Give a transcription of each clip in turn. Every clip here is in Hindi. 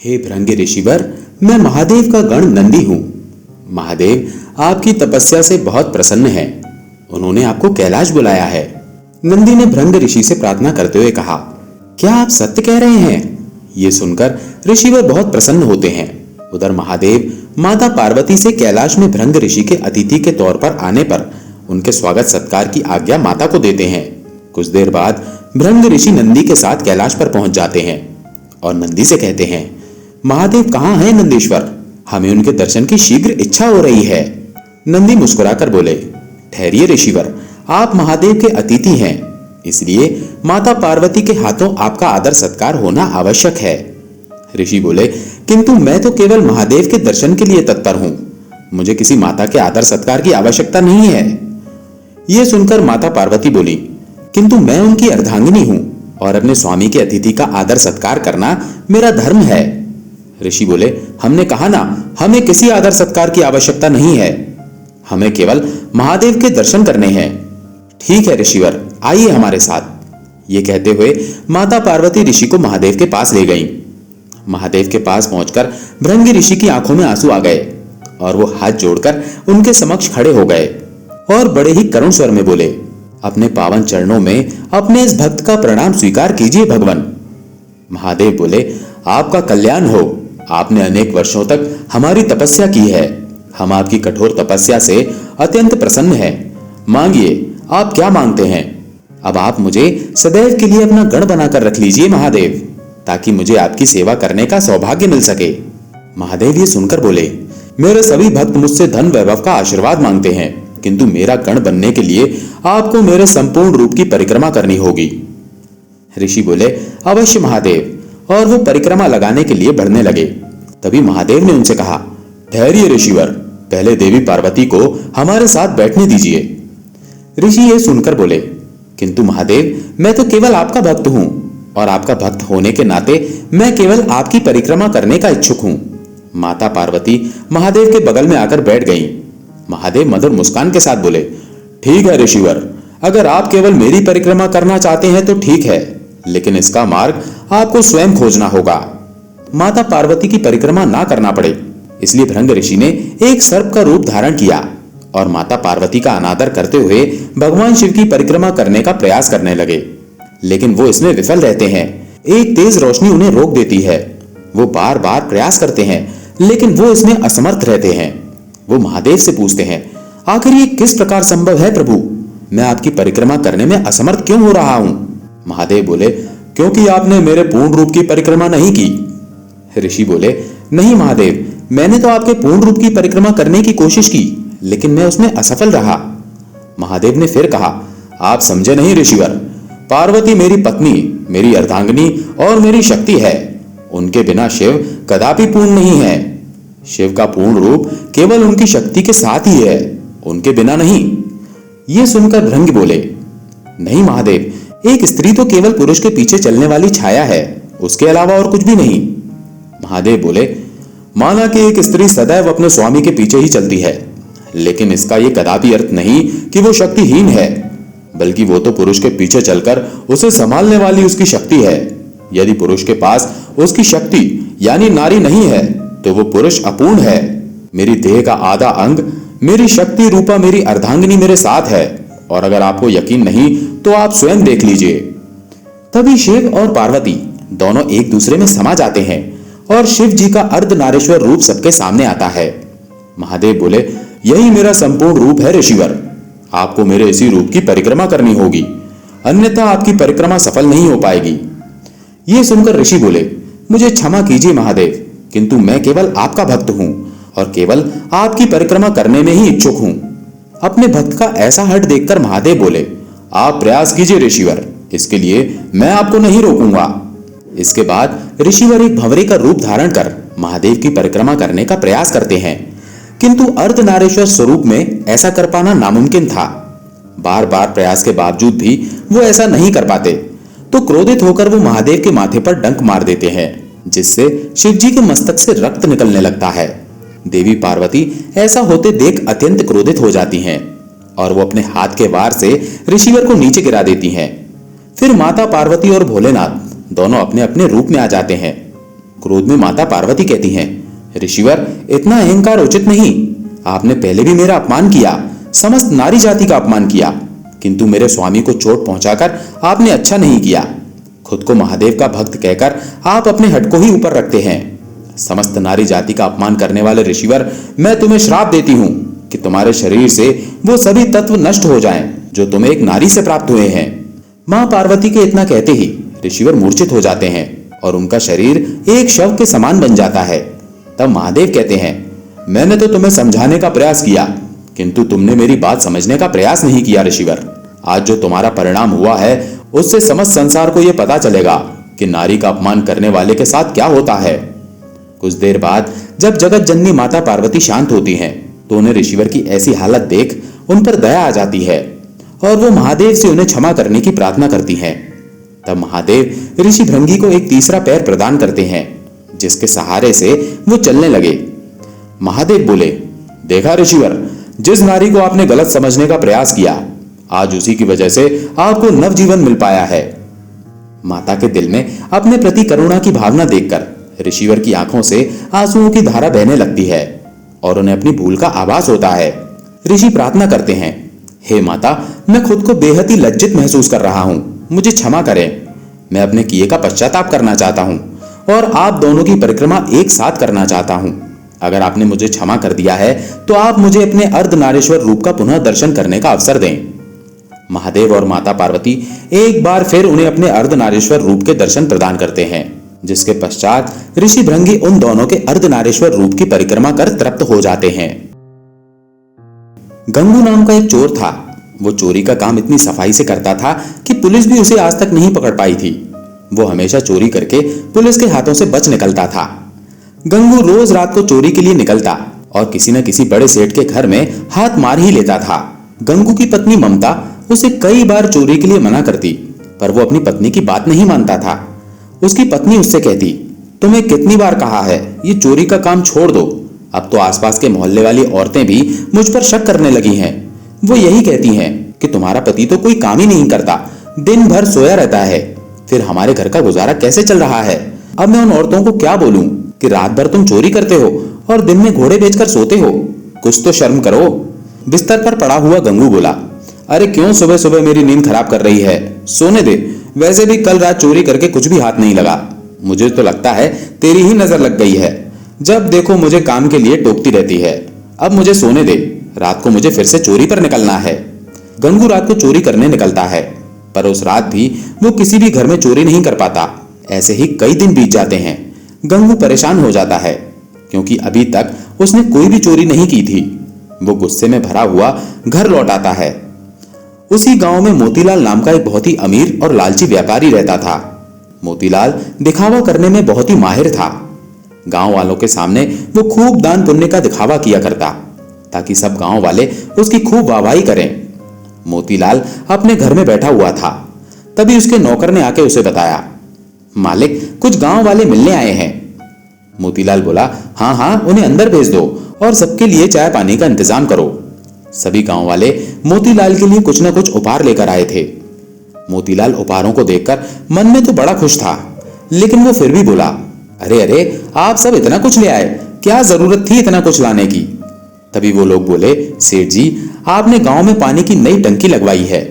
हे भृंग ऋषिवर, मैं महादेव का गण नंदी हूँ। महादेव आपकी तपस्या से बहुत प्रसन्न हैं। उन्होंने आपको कैलाश बुलाया है। नंदी ने भृंग ऋषि से प्रार्थना करते हुए कहा, क्या आप सत्य कह रहे हैं? ये सुनकर ऋषिवर बहुत प्रसन्न होते हैं। उधर महादेव माता पार्वती से कैलाश में भृंग ऋषि के अतिथि के तौर पर आने पर उनके स्वागत सत्कार की आज्ञा माता को देते हैं। कुछ देर बाद भृंग ऋषि नंदी के साथ कैलाश पर पहुंच जाते हैं और नंदी से कहते हैं, महादेव कहाँ हैं नंदीश्वर? हमें उनके दर्शन की शीघ्र इच्छा हो रही है। नंदी मुस्कुराकर बोले, ठहरिए ऋषिवर, आप महादेव के अतिथि हैं, इसलिए माता पार्वती के हाथों आपका आदर सत्कार होना आवश्यक है। ऋषि बोले, किंतु मैं तो केवल महादेव के दर्शन के लिए तत्पर हूँ। मुझे किसी माता के आदर सत्कार की आवश्यकता नहीं है। ये सुनकर माता पार्वती बोली, किंतु मैं उनकी अर्धांगिनी हूँ और अपने स्वामी के अतिथि का आदर सत्कार करना मेरा धर्म है। ऋषि बोले, हमने कहा ना, हमें किसी आदर सत्कार की आवश्यकता नहीं है। हमें केवल महादेव के दर्शन करने हैं। ठीक है ऋषिवर, आइए हमारे साथ। ये कहते हुए माता पार्वती ऋषि को महादेव के पास ले गईं। महादेव के पास पहुंचकर भृंग ऋषि की आंखों में आंसू आ गए और वो हाथ जोड़कर उनके समक्ष खड़े हो गए और बड़े ही करुण स्वर में बोले, अपने पावन चरणों में अपने इस भक्त का प्रणाम स्वीकार कीजिए भगवान। महादेव बोले, आपका कल्याण हो। आपने अनेक वर्षों तक हमारी तपस्या की है। हम आपकी कठोर तपस्या से अत्यंत प्रसन्न हैं। मांगिए, आप क्या मांगते हैं? अब आप मुझे सदैव के लिए अपना गण बनाकर रख लीजिए महादेव, ताकि मुझे आपकी सेवा करने का सौभाग्य मिल सके। महादेव ये सुनकर बोले, मेरे सभी भक्त मुझसे धन वैभव का आशीर्वाद मांगते हैं, किंतु मेरा गण बनने के लिए आपको मेरे संपूर्ण रूप की परिक्रमा करनी होगी। ऋषि बोले, अवश्य महादेव, और वो परिक्रमा लगाने के लिए बढ़ने लगे। तभी महादेव ने उनसे कहा, ठहरिए ऋषिवर, पहले देवी पार्वती को हमारे साथ बैठने दीजिए। ऋषि ये सुनकर बोले, किंतु महादेव, मैं तो केवल आपका भक्त हूँ और आपका भक्त होने के नाते मैं केवल आपकी परिक्रमा करने का इच्छुक हूँ। माता पार्वती महादेव के बगल में आकर बैठ गईं। महादेव मधुर मुस्कान के साथ बोले, ठीक है ऋषिवर, अगर आप केवल मेरी परिक्रमा करना चाहते हैं तो ठीक है, लेकिन इसका मार्ग आपको स्वयं खोजना होगा। माता पार्वती की परिक्रमा ना करना पड़े, इसलिए भृंग ऋषि ने एक सर्प का रूप धारण किया और माता पार्वती का अनादर करते हुए भगवान शिव की परिक्रमा करने का प्रयास करने लगे, लेकिन वो इसमें विफल रहते हैं। एक तेज रोशनी उन्हें रोक देती है। वो बार बार प्रयास करते हैं, लेकिन वो इसमें असमर्थ रहते हैं। वो महादेव से पूछते हैं, आखिर ये किस प्रकार संभव है प्रभु? मैं आपकी परिक्रमा करने में असमर्थ क्यों हो रहा हूं? महादेव बोले, क्योंकि आपने मेरे पूर्ण रूप की परिक्रमा नहीं की। ऋषि बोले, नहीं महादेव, मैंने तो आपके पूर्ण रूप की परिक्रमा करने की कोशिश की, लेकिन मैं उसमें असफल रहा। महादेव ने फिर कहा, आप समझे नहीं ऋषिवर, पार्वती मेरी पत्नी, मेरी अर्धांगिनी और मेरी शक्ति है। उनके बिना शिव कदापि पूर्ण नहीं है। शिव का पूर्ण रूप केवल उनकी शक्ति के साथ ही है, उनके बिना नहीं। ये सुनकर भृंग बोले, नहीं महादेव, एक स्त्री तो केवल पुरुष के पीछे चलने वाली छाया है, उसके अलावा और कुछ भी नहीं। महादेव बोले, माना कि एक स्त्री सदैव अपने स्वामी के पीछे ही चलती है, लेकिन इसका ये कदापि अर्थ नहीं कि वो शक्तिहीन है, बल्कि वो तो पुरुष के पीछे चलकर उसे संभालने वाली उसकी शक्ति है। यदि पुरुष के पास उसकी शक्ति यानी नारी नहीं है तो वो पुरुष अपूर्ण है। मेरी देह का आधा अंग, मेरी शक्ति रूपा मेरी अर्धांगिनी मेरे साथ है, और अगर आपको यकीन नहीं तो आप स्वयं देख लीजिए। तभी शिव और पार्वती दोनों एक दूसरे में समा जाते हैं और शिव जी का अर्धनारीश्वर रूप सबके सामने आता है। महादेव बोले, यही मेरा संपूर्ण रूप है ऋषिवर, आपको मेरे इसी रूप की परिक्रमा करनी होगी, अन्यथा आपकी परिक्रमा सफल नहीं हो पाएगी। ये सुनकर ऋषि बोले, मुझे क्षमा कीजिए महादेव, किंतु मैं केवल आपका भक्त हूँ और केवल आपकी परिक्रमा करने में ही इच्छुक हूँ। अपने भक्त का ऐसा हठ देखकर महादेव बोले, आप प्रयास कीजिए ऋषिवर, इसके लिए मैं आपको नहीं रोकूंगा। इसके बाद ऋषिवर एक भंवरे का रूप धारण कर महादेव की परिक्रमा करने का प्रयास करते हैं, किंतु अर्धनारीश्वर स्वरूप में ऐसा कर पाना नामुमकिन था। बार बार प्रयास के बावजूद भी वो ऐसा नहीं कर पाते, तो क्रोधित होकर वो महादेव के माथे पर डंक मार देते हैं, जिससे शिवजी के मस्तक से रक्त निकलने लगता है। देवी पार्वती ऐसा होते देख अत्यंत क्रोधित हो जाती हैं और वो अपने हाथ के वार से ऋषिवर को नीचे गिरा देती हैं। फिर माता पार्वती और भोलेनाथ दोनों अपने अपने रूप में आ जाते हैं। क्रोध में माता पार्वती कहती हैं, ऋषिवर, इतना अहंकार उचित नहीं। आपने पहले भी मेरा अपमान किया, समस्त नारी जाति का अपमान किया, किंतु मेरे स्वामी को चोट पहुंचाकर आपने अच्छा नहीं किया। खुद को महादेव का भक्त कहकर आप अपने हट को ही ऊपर रखते हैं। समस्त नारी जाति का अपमान करने वाले ऋषिवर, मैं तुम्हें श्राप देती हूं कि तुम्हारे शरीर से वो सभी तत्व नष्ट हो जाएं जो तुम्हें एक नारी से प्राप्त हुए हैं। मां पार्वती के इतना कहते ही ऋषिवर मूर्छित हो जाते हैं और उनका शरीर एक शव के समान बन जाता है। तब महादेव कहते हैं, मैंने तो तुम्हें समझाने का प्रयास किया, किंतु तुमने मेरी बात समझने का प्रयास नहीं किया ऋषिवर। आज जो तुम्हारा परिणाम हुआ है उससे समस्त संसार को यह पता चलेगा कि नारी का अपमान करने वाले के साथ क्या होता है। कुछ देर बाद जब जगत जननी माता पार्वती शांत होती हैं, तो उन्हें ऋषिवर की ऐसी हालत देख उन पर दया आ जाती है और वो महादेव से उन्हें क्षमा करने की प्रार्थना करती हैं। तब महादेव ऋषि भृंगी को एक तीसरा पैर प्रदान करते हैं, जिसके सहारे से वो चलने लगे। महादेव बोले, देखा ऋषिवर, जिस नारी को आपने गलत समझने का प्रयास किया, आज उसी की वजह से आपको नवजीवन मिल पाया है। माता के दिल में अपने प्रति करुणा की भावना देखकर ऋषिवर की आंखों से आंसुओं की धारा बहने लगती है और उन्हें अपनी भूल का आभास होता है। ऋषि प्रार्थना करते हैं, हे माता, मैं खुद को बेहद ही लज्जित महसूस कर रहा हूं, मुझे क्षमा करें। मैं अपने किए का पश्चाताप करना चाहता हूं और आप दोनों की परिक्रमा एक साथ करना चाहता हूं। अगर आपने मुझे क्षमा कर दिया है तो आप मुझे अपने अर्धनारीश्वर रूप का पुनः दर्शन करने का अवसर दें। महादेव और माता पार्वती एक बार फिर उन्हें अपने अर्धनारीश्वर रूप के दर्शन प्रदान करते हैं, जिसके पश्चात ऋषि भृंगी उन दोनों के अर्धनारीश्वर रूप की परिक्रमा कर तृप्त हो जाते हैं। गंगू नाम का एक चोर था। वो चोरी का काम इतनी सफाई से करता था कि पुलिस भी उसे आज तक नहीं पकड़ पाई थी। वो हमेशा चोरी करके पुलिस के हाथों से बच निकलता था। गंगू रोज रात को चोरी के लिए निकलता और किसी न किसी बड़े सेठ के घर में हाथ मार ही लेता था। गंगू की पत्नी ममता उसे कई बार चोरी के लिए मना करती, पर वो अपनी पत्नी की बात नहीं मानता था। उसकी पत्नी उससे कहती, तुम्हें कितनी बार कहा है ये चोरी का काम छोड़ दो। अब तो आसपास के मोहल्ले वाली औरतें भी मुझ पर शक करने लगी हैं। वो यही कहती हैं कि तुम्हारा पति तो कोई काम ही नहीं करता, दिन भर सोया रहता है, फिर हमारे घर का गुजारा कैसे चल रहा है। अब मैं उन औरतों को क्या बोलूं कि रात भर तुम चोरी करते हो और दिन में घोड़े बेचकर सोते हो। कुछ तो शर्म करो। बिस्तर पर पड़ा हुआ गंगू बोला, अरे क्यों सुबह सुबह मेरी नींद खराब कर रही है, सोने दे। वैसे भी कल रात चोरी करके कुछ भी हाथ नहीं लगा। मुझे तो लगता है तेरी ही नजर लग गई है। जब देखो मुझे काम के लिए टोकती रहती है। अब मुझे सोने दे, रात को मुझे फिर से चोरी पर निकलना है। गंगू रात को चोरी करने निकलता है, पर उस रात भी वो किसी भी घर में चोरी नहीं कर पाता। ऐसे ही कई दिन बीत जाते हैं। गंगू परेशान हो जाता है, क्योंकि अभी तक उसने कोई भी चोरी नहीं की थी। वो गुस्से में भरा हुआ घर लौट आता है। उसी गांव में मोतीलाल नाम का एक बहुत ही अमीर और लालची व्यापारी रहता था। मोतीलाल दिखावा करने में बहुत ही माहिर था। गांव वालों के सामने वो खूब दान पुण्य का दिखावा किया करता, ताकि सब गांव वाले उसकी खूब वाहवाही करें। मोतीलाल अपने घर में बैठा हुआ था। तभी उसके नौकर ने आके उसे बताया, मालिक, कुछ गांव वाले मिलने आए हैं। मोतीलाल बोला, हाँ हाँ, उन्हें अंदर भेज दो और सबके लिए चाय पानी का इंतजाम करो। सभी गांव वाले मोतीलाल के लिए कुछ न कुछ उपहार लेकर आए थे। मोतीलाल उपहारों को देखकर मन में तो बड़ा खुश था, लेकिन वो फिर भी बोला, अरे अरे, आप सब इतना कुछ ले आए, क्या जरूरत थी इतना कुछ लाने की। तभी वो लोग बोले, सेठ जी, आपने गांव में पानी की नई टंकी लगवाई है,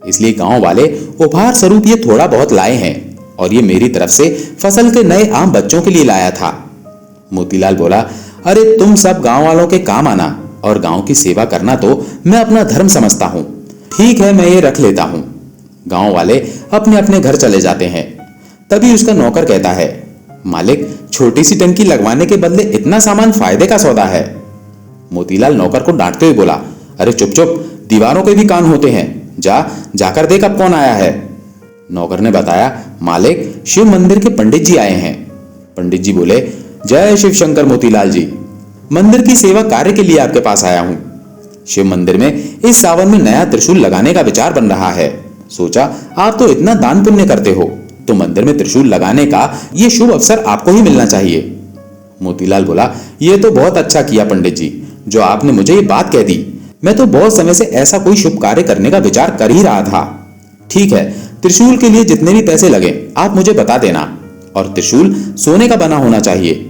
इसलिए गांव वाले उपहार स्वरूप ये थोड़ा बहुत लाए हैं, और ये मेरी तरफ से फसल के नए आम बच्चों के लिए लाया था। मोतीलाल बोला, अरे तुम सब गांव वालों के काम आना और गांव की सेवा करना तो मैं अपना धर्म समझता हूँ। ठीक है, मैं ये रख लेता हूँ। गांव वाले अपने अपने घर चले जाते हैं। तभी उसका नौकर कहता है, मालिक, छोटी सी टंकी लगवाने के बदले इतना सामान फायदे का सौदा है। मोतीलाल नौकर को डांटते हुए बोला, अरे चुप चुप, दीवारों के भी कान होते हैं, जाकर देख अब कौन आया है। नौकर ने बताया, मालिक, शिव मंदिर के पंडित जी आए हैं। पंडित जी बोले, जय शिव शंकर मोतीलाल जी, मंदिर की सेवा कार्य के लिए आपके पास आया हूं। शिव मंदिर में इस सावन में नया त्रिशूल लगाने का विचार बन रहा है। सोचा आप तो इतना दान पुण्य करते हो, तो मंदिर में त्रिशूल लगाने का ये शुभ अवसर आपको ही मिलना चाहिए। मोतीलाल बोला, ये तो बहुत अच्छा किया पंडित जी, जो आपने मुझे ये बात कह दी। मैं तो बहुत समय से ऐसा कोई शुभ कार्य करने का विचार कर ही रहा था। ठीक है, त्रिशूल के लिए जितने भी पैसे लगे आप मुझे बता देना, और त्रिशूल सोने का बना होना चाहिए।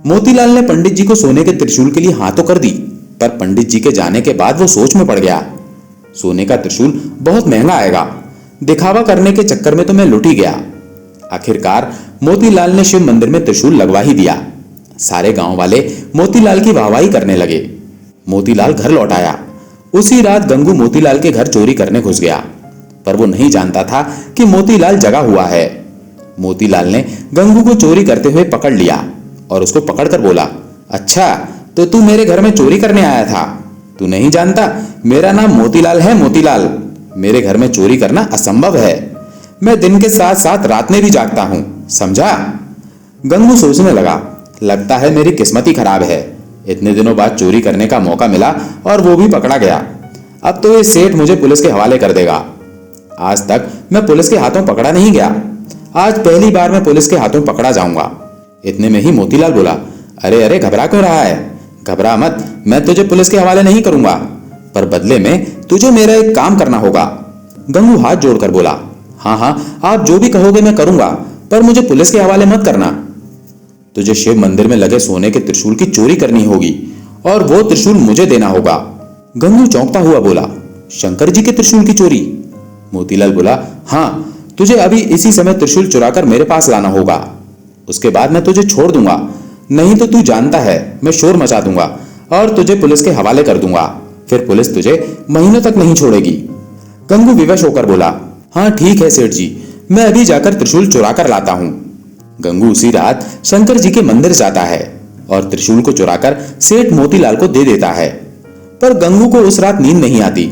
मोतीलाल ने पंडित जी को सोने के त्रिशूल के लिए हाँ तो कर दी, पर पंडित जी के जाने के बाद वो सोच में पड़ गया। सोने का त्रिशूल बहुत महंगा आएगा, दिखावा करने के चक्कर में तो मैं लुट ही गया। आखिरकार मोतीलाल ने शिव मंदिर में त्रिशूल लगवा ही दिया। सारे गांव वाले मोतीलाल की वाहवाही करने लगे। मोतीलाल घर लौट आया। उसी रात गंगू मोतीलाल के घर चोरी करने घुस गया, पर वो नहीं जानता था कि मोतीलाल जगा हुआ है। मोतीलाल ने गंगू को चोरी करते हुए पकड़ लिया और उसको पकड़कर बोला, अच्छा तो तू मेरे घर में चोरी करने आया था? तू नहीं जानता मेरा नाम मोतीलाल है, मोतीलाल। मेरे घर में चोरी करना असंभव है। मैं दिन के साथ साथ रात में भी जागता हूं, समझा? गंगू सोचने लगा, लगता है मेरी किस्मत ही खराब है। इतने दिनों बाद चोरी करने का मौका मिला और वो भी पकड़ा गया। अब तो ये सेठ मुझे पुलिस के हवाले कर देगा। आज तक मैं पुलिस के हाथों पकड़ा नहीं गया, आज पहली बार मैं पुलिस के हाथों पकड़ा जाऊंगा। इतने में ही मोतीलाल बोला, अरे अरे घबरा क्यों रहा है? घबरा मत, मैं तुझे पुलिस के हवाले नहीं करूंगा, पर बदले में तुझे मेरा एक काम करना होगा। गंगू हाथ जोड़कर बोला, हाँ हाँ आप जो भी कहोगे मैं करूंगा, पर मुझे पुलिस के हवाले मत करना। तुझे शिव मंदिर में लगे सोने के त्रिशूल की चोरी करनी होगी और वो त्रिशूल मुझे देना होगा। गंगू चौंकता हुआ बोला, शंकर जी के त्रिशूल की चोरी? मोतीलाल बोला, हाँ, तुझे अभी इसी समय त्रिशूल चुराकर मेरे पास लाना होगा। उसके बाद मैं तुझे छोड़ दूंगा, नहीं तो तू जानता है मैं शोर मचा दूंगा और तुझे पुलिस के हवाले कर दूंगा। फिर पुलिस तुझे महीनों तक नहीं छोड़ेगी। गंगू विवश होकर बोला, हाँ ठीक है सेठ जी, मैं अभी जाकर त्रिशूल चुरा कर लाता हूं। गंगू उसी रात शंकर जी के मंदिर जाता है और त्रिशूल को चुराकर सेठ मोतीलाल को दे देता है। पर गंगू को उस रात नींद नहीं आती।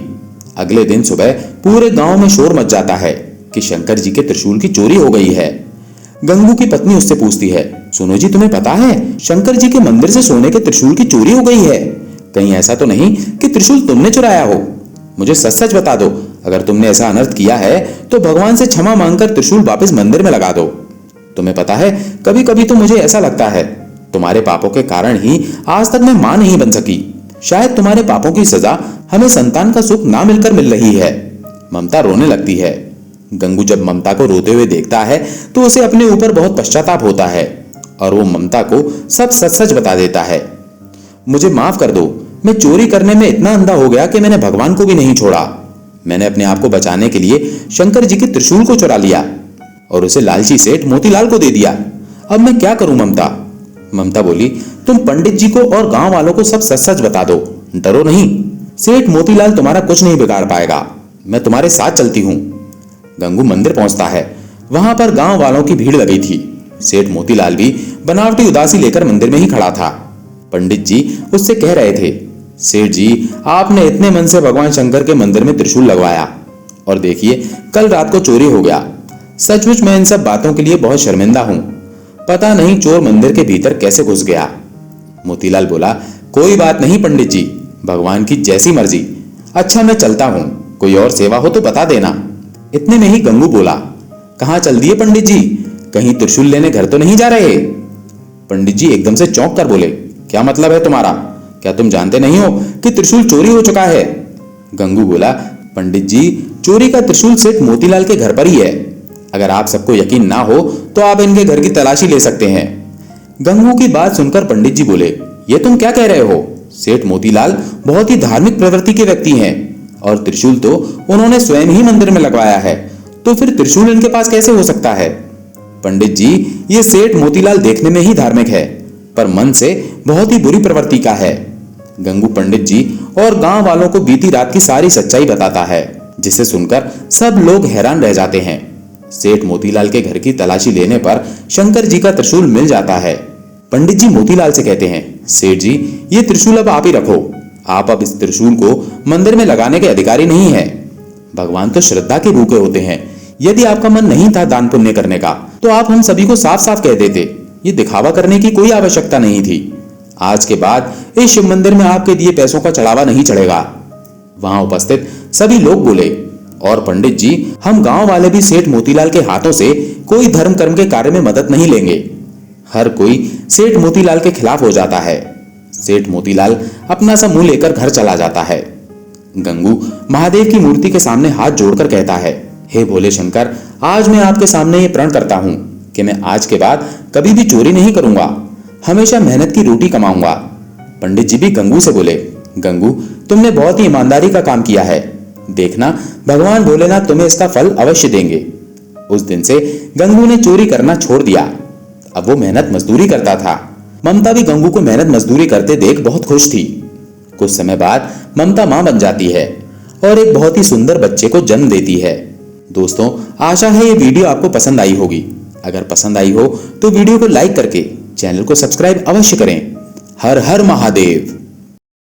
अगले दिन सुबह पूरे गांव में शोर मच जाता है कि शंकर जी के त्रिशूल की चोरी हो गई है। गंगू की पत्नी उससे पूछती है, सुनो जी तुम्हें पता है शंकर जी के मंदिर से सोने के त्रिशूल की चोरी हो गई है? कहीं ऐसा तो नहीं कि त्रिशूल तुमने चुराया हो? मुझे सच सच बता दो, अगर तुमने ऐसा अनर्थ किया है तो भगवान से क्षमा मांगकर त्रिशूल वापस मंदिर में लगा दो। तुम्हें पता है कभी कभी तो मुझे ऐसा लगता है तुम्हारे पापों के कारण ही आज तक मैं मां नहीं बन सकी। शायद तुम्हारे पापों की सजा हमें संतान का सुख ना मिलकर मिल रही है। ममता रोने लगती है। गंगू जब ममता को रोते हुए देखता है तो उसे अपने ऊपर बहुत पश्चाताप होता है और वो ममता को सब सच सच बता देता है। मुझे माफ कर दो, मैं चोरी करने में इतना अंधा हो गया कि मैंने भगवान को भी नहीं छोड़ा। मैंने अपने आप को बचाने के लिए शंकर जी के त्रिशूल को चुरा लिया और उसे लालची सेठ मोतीलाल को दे दिया। अब मैं क्या करूं ममता? ममता बोली, तुम पंडित जी को और गांव वालों को सब सच सच बता दो, डरो नहीं। सेठ मोतीलाल तुम्हारा कुछ नहीं बिगाड़ पाएगा, मैं तुम्हारे साथ चलती हूँ। गंगू मंदिर पहुंचता है। वहां पर गांव वालों की भीड़ लगी थी। सेठ मोतीलाल भी बनावटी उदासी लेकर मंदिर में ही खड़ा था। पंडित जी उससे कह रहे थे, सेठ जी आपने इतने मन से भगवान शंकर के मंदिर में त्रिशूल लगवाया और देखिए कल रात को चोरी हो गया। सचमुच मैं इन सब बातों के लिए बहुत शर्मिंदा हूं। पता नहीं चोर मंदिर के भीतर कैसे घुस गया। मोतीलाल बोला, कोई बात नहीं पंडित जी, भगवान की जैसी मर्जी। अच्छा मैं चलता हूं, कोई और सेवा हो तो बता देना। इतने में ही गंगू बोला, कहां चल दिए पंडित जी? कहीं त्रिशूल लेने घर तो नहीं जा रहे? पंडित जी एकदम से चौंक कर बोले, क्या मतलब है तुम्हारा? क्या तुम जानते नहीं हो कि त्रिशूल चोरी हो चुका है? गंगू बोला, पंडित जी चोरी का त्रिशूल सेठ मोतीलाल के घर पर ही है। अगर आप सबको यकीन ना हो तो आप इनके घर की तलाशी ले सकते हैं। गंगू की बात सुनकर पंडित जी बोले, ये तुम क्या कह रहे हो? सेठ मोतीलाल बहुत ही धार्मिक प्रवृत्ति के व्यक्ति हैं और त्रिशूल तो उन्होंने स्वयं ही मंदिर में लगवाया है, तो फिर त्रिशूल इनके पास कैसे हो सकता है? पंडित जी ये सेठ मोतीलाल देखने में ही धार्मिक है, पर मन से बहुत ही बुरी प्रवृत्ति का है। गंगू पंडित जी और गांव वालों को बीती रात की सारी सच्चाई बताता है, जिसे सुनकर सब लोग हैरान रह जाते हैं। सेठ मोतीलाल के घर की तलाशी लेने पर शंकर जी का त्रिशूल मिल जाता है। पंडित जी मोतीलाल से कहते हैं, सेठ जी ये त्रिशूल अब आप ही रखो। आप अब इस त्रिशूल को मंदिर में लगाने के अधिकारी नहीं है। भगवान तो श्रद्धा के भूखे होते हैं। यदि आपका मन नहीं था दान पुण्य करने का तो आप हम सभी को साफ साफ कह देते। ये दिखावा करने की कोई आवश्यकता नहीं थी। आज के बाद इस शिव मंदिर में आपके दिए पैसों का चढ़ावा नहीं चढ़ेगा। वहां उपस्थित सभी लोग बोले, और पंडित जी हम गांव वाले भी सेठ मोतीलाल के हाथों से कोई धर्म कर्म के कार्य में मदद नहीं लेंगे। हर कोई सेठ मोतीलाल के खिलाफ हो जाता है। सेठ मोतीलाल अपना सा मुंह लेकर घर चला जाता है। गंगू महादेव की मूर्ति के सामने हाथ जोड़कर कहता है, हे भोले शंकर, आज मैं आपके सामने ये प्रण करता हूं कि मैं आज के बाद कभी भी चोरी नहीं करूंगा, हमेशा मेहनत की रोटी कमाऊंगा। पंडित जी भी गंगू से बोले, गंगू, तुमने बहुत ही ईमानदारी का काम किया है, देखना भगवान भोलेनाथ तुम्हें इसका फल अवश्य देंगे। उस दिन से गंगू ने चोरी करना छोड़ दिया। अब वो मेहनत मजदूरी करता था। ममता भी गंगू को मेहनत मजदूरी करते देख बहुत खुश थी। कुछ समय बाद ममता मां बन जाती है और एक बहुत ही सुंदर बच्चे को जन्म देती है। दोस्तों, आशा है ये वीडियो आपको पसंद आई होगी। अगर पसंद आई हो तो वीडियो को लाइक करके चैनल को सब्सक्राइब अवश्य करें। हर हर महादेव।